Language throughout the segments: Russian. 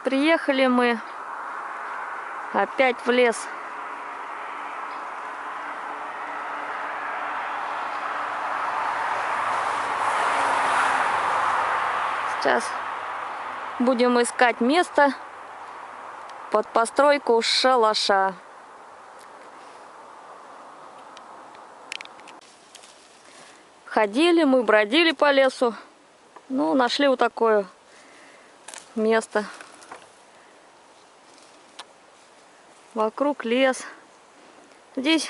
Приехали мы опять в лес. Сейчас будем искать место под постройку шалаша. Ходили мы, бродили по лесу. Ну, нашли вот такое место. Вокруг лес. Здесь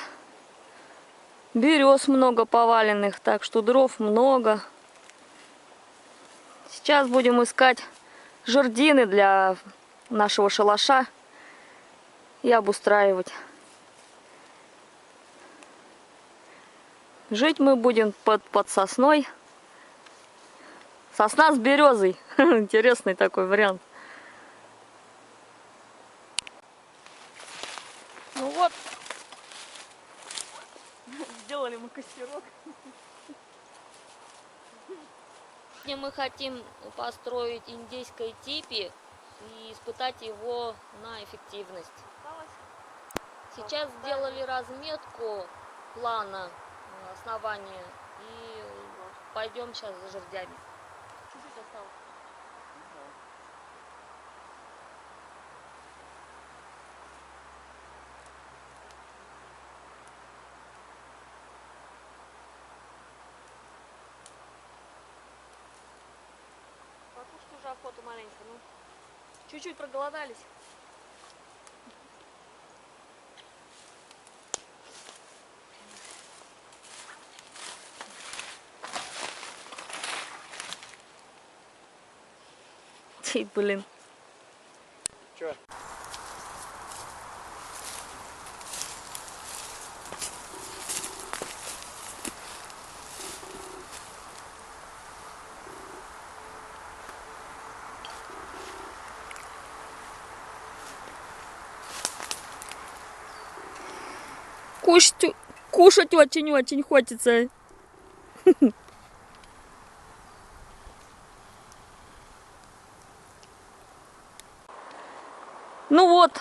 берез много поваленных, так что дров много. Сейчас будем искать жердины для нашего шалаша и обустраивать. Жить мы будем под сосной. Сосна с березой. Интересный такой вариант. Ну вот. Сделали мы костерок. Мы хотим построить индейское типи и испытать его на эффективность. Сейчас сделали разметку плана основания и пойдем сейчас за жердями. Чуть-чуть осталось. Покушать уже охоту маленько, ну. Чуть-чуть проголодались. Блин. Чё? Кушать очень-очень хочется. Ну вот,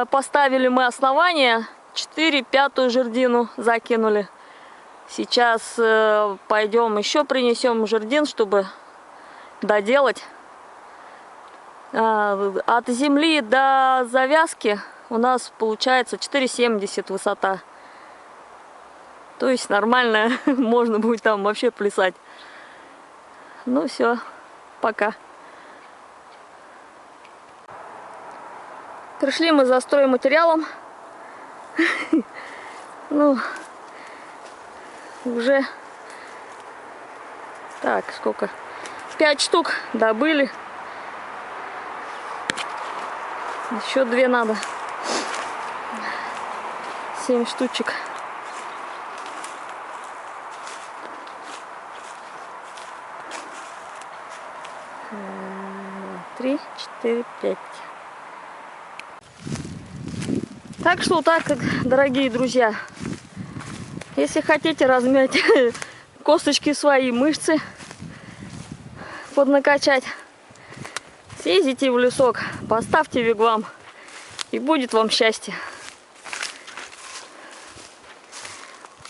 поставили мы основание, 4/5 жердину закинули. Сейчас пойдем еще принесем жердин, чтобы доделать. От земли до завязки у нас получается 4,70 высота. То есть нормально, можно будет там вообще плясать. Ну все, пока. Пришли мы за стройматериалом. Ну, уже так, сколько? 5 штук добыли. Еще 2 надо. 7 штучек. 3, 4, 5. Так что так, дорогие друзья, если хотите размять косточки свои, мышцы поднакачать, съездите в лесок, поставьте вигвам, и будет вам счастье.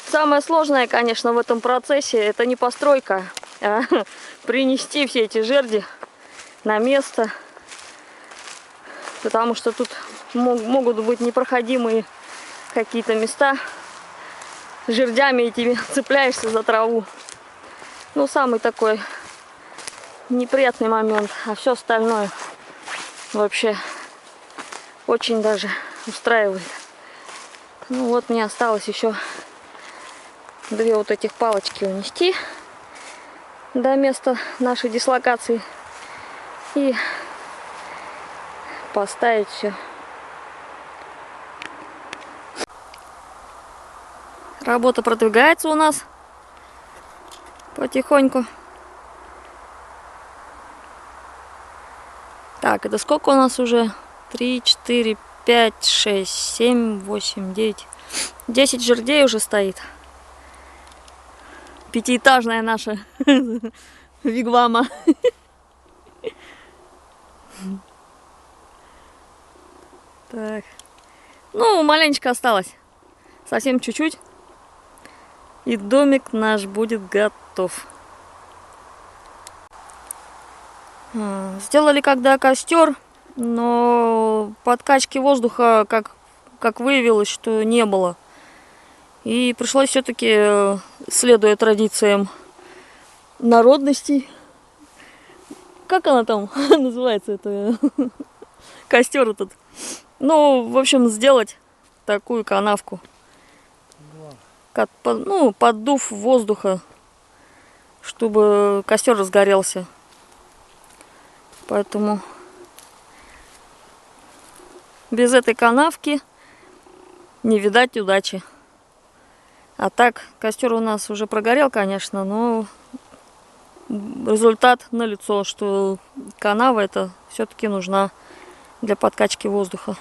Самое сложное, конечно, в этом процессе, это не постройка, а принести все эти жерди на место, потому что тут могут быть непроходимые какие-то места. Жердями этими цепляешься за траву. Ну, самый такой неприятный момент. А все остальное вообще очень даже устраивает. Ну вот, мне осталось еще 2 вот этих палочки унести до места нашей дислокации и поставить все. Работа продвигается у нас потихоньку. Так, это сколько у нас уже? 3, 4, 5, 6, 7, 8, 9. 10 жердей уже стоит. 5-этажная наша вигвама. Так. Ну, маленечко осталось. Совсем чуть-чуть. И домик наш будет готов. Сделали когда костер, но подкачки воздуха, как выявилось, что не было. И пришлось все-таки, следуя традициям народностей, как она там называется, это костер этот. Ну, в общем, сделать такую канавку. Ну, поддув воздуха, чтобы костер разгорелся. Поэтому без этой канавки не видать удачи. А так, костер у нас уже прогорел, конечно, но результат налицо, что канава это все-таки нужна для подкачки воздуха.